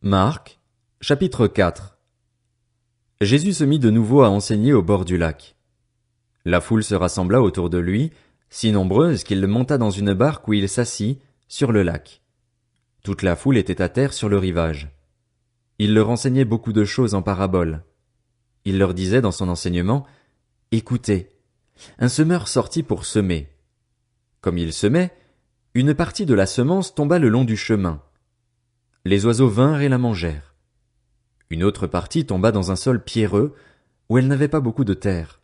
Marc, chapitre 4. Jésus se mit de nouveau à enseigner au bord du lac. La foule se rassembla autour de lui, si nombreuse qu'il monta dans une barque où il s'assit, sur le lac. Toute la foule était à terre sur le rivage. Il leur enseignait beaucoup de choses en paraboles. Il leur disait dans son enseignement, « Écoutez, un semeur sortit pour semer. Comme il semait, une partie de la semence tomba le long du chemin. Les oiseaux vinrent et la mangèrent. Une autre partie tomba dans un sol pierreux, où elle n'avait pas beaucoup de terre.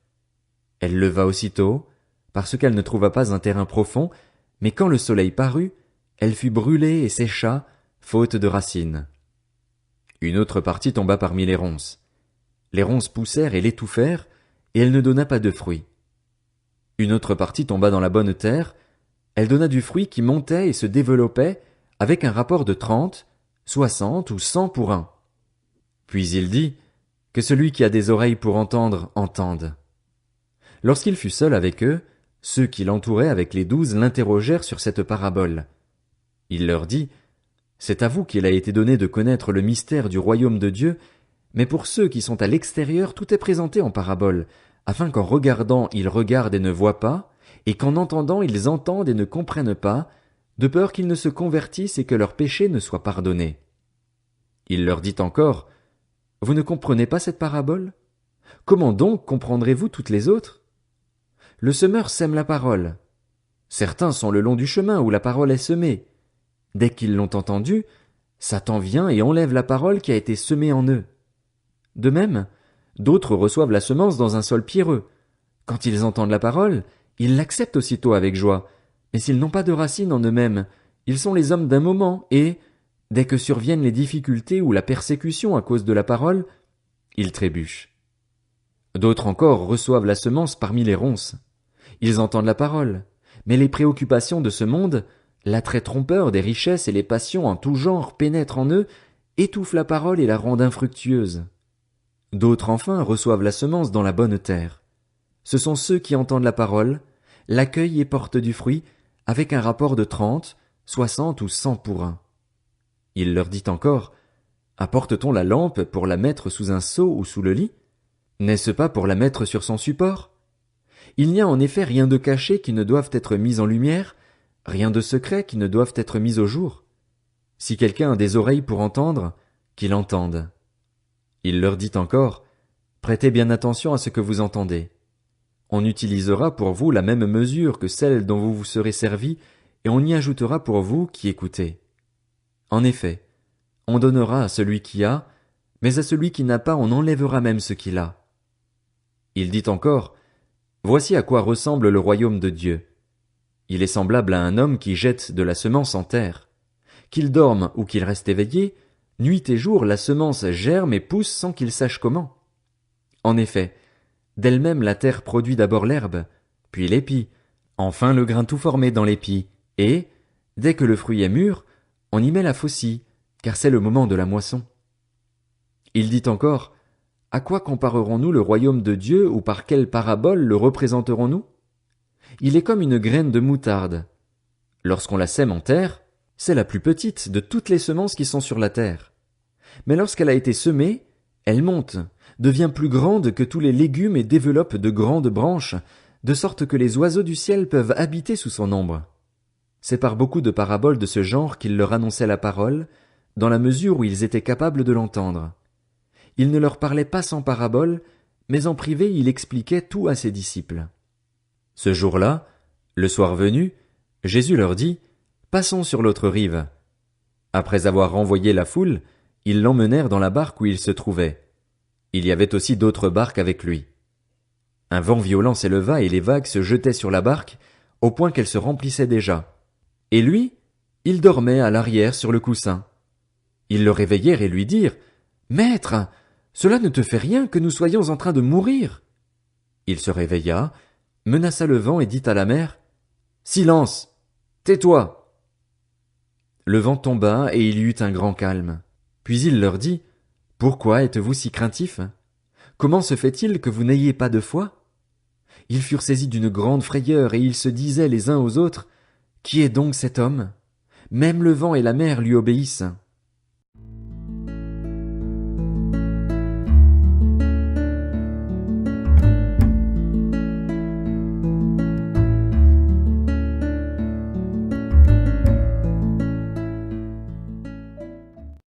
Elle leva aussitôt, parce qu'elle ne trouva pas un terrain profond, mais quand le soleil parut, elle fut brûlée et sécha, faute de racines. Une autre partie tomba parmi les ronces. Les ronces poussèrent et l'étouffèrent, et elle ne donna pas de fruit. Une autre partie tomba dans la bonne terre, elle donna du fruit qui montait et se développait, avec un rapport de 30, 60 ou 100 pour un. Puis il dit, que celui qui a des oreilles pour entendre, entende. Lorsqu'il fut seul avec eux, ceux qui l'entouraient avec les 12 l'interrogèrent sur cette parabole. Il leur dit, c'est à vous qu'il a été donné de connaître le mystère du royaume de Dieu, mais pour ceux qui sont à l'extérieur, tout est présenté en parabole, afin qu'en regardant ils regardent et ne voient pas, et qu'en entendant ils entendent et ne comprennent pas, de peur qu'ils ne se convertissent et que leurs péchés ne soient pardonnés. Il leur dit encore, vous ne comprenez pas cette parabole? Comment donc comprendrez-vous toutes les autres? Le semeur sème la parole. Certains sont le long du chemin où la parole est semée. Dès qu'ils l'ont entendue, Satan vient et enlève la parole qui a été semée en eux. De même, d'autres reçoivent la semence dans un sol pierreux. Quand ils entendent la parole, ils l'acceptent aussitôt avec joie, mais s'ils n'ont pas de racines en eux-mêmes, ils sont les hommes d'un moment et, dès que surviennent les difficultés ou la persécution à cause de la parole, ils trébuchent. D'autres encore reçoivent la semence parmi les ronces. Ils entendent la parole, mais les préoccupations de ce monde, l'attrait trompeur des richesses et les passions en tout genre pénètrent en eux, étouffent la parole et la rendent infructueuse. D'autres enfin reçoivent la semence dans la bonne terre. Ce sont ceux qui entendent la parole, l'accueillent et portent du fruit, avec un rapport de 30, 60 ou 100 pour un. Il leur dit encore, apporte-t-on la lampe pour la mettre sous un seau ou sous le lit? N'est-ce pas pour la mettre sur son support? Il n'y a en effet rien de caché qui ne doive être mis en lumière, rien de secret qui ne doive être mis au jour. Si quelqu'un a des oreilles pour entendre, qu'il entende. Il leur dit encore, prêtez bien attention à ce que vous entendez. On utilisera pour vous la même mesure que celle dont vous vous serez servi, et on y ajoutera pour vous qui écoutez. En effet, on donnera à celui qui a, mais à celui qui n'a pas on enlèvera même ce qu'il a. Il dit encore, voici à quoi ressemble le royaume de Dieu. Il est semblable à un homme qui jette de la semence en terre. Qu'il dorme ou qu'il reste éveillé, nuit et jour la semence germe et pousse sans qu'il sache comment. En effet, d'elle-même la terre produit d'abord l'herbe, puis l'épi, enfin le grain tout formé dans l'épi, et, dès que le fruit est mûr, on y met la faucille, car c'est le moment de la moisson. Il dit encore, à quoi comparerons-nous le royaume de Dieu ou par quelle parabole le représenterons-nous? Il est comme une graine de moutarde. Lorsqu'on la sème en terre, c'est la plus petite de toutes les semences qui sont sur la terre. Mais lorsqu'elle a été semée, elle monte, devient plus grande que tous les légumes et développe de grandes branches, de sorte que les oiseaux du ciel peuvent habiter sous son ombre. C'est par beaucoup de paraboles de ce genre qu'il leur annonçait la parole, dans la mesure où ils étaient capables de l'entendre. Il ne leur parlait pas sans paraboles, mais en privé il expliquait tout à ses disciples. Ce jour-là, le soir venu, Jésus leur dit, « Passons sur l'autre rive. » Après avoir renvoyé la foule, ils l'emmenèrent dans la barque où il se trouvait. Il y avait aussi d'autres barques avec lui. Un vent violent s'éleva et les vagues se jetaient sur la barque, au point qu'elle se remplissait déjà. Et lui, il dormait à l'arrière sur le coussin. Ils le réveillèrent et lui dirent, « Maître, cela ne te fait rien que nous soyons en train de mourir. » Il se réveilla, menaça le vent et dit à la mer, « Silence! Tais-toi! » Le vent tomba et il y eut un grand calme. Puis il leur dit, « Pourquoi êtes-vous si craintifs? Comment se fait-il que vous n'ayez pas de foi? » Ils furent saisis d'une grande frayeur et ils se disaient les uns aux autres, « Qui est donc cet homme? Même le vent et la mer lui obéissent. »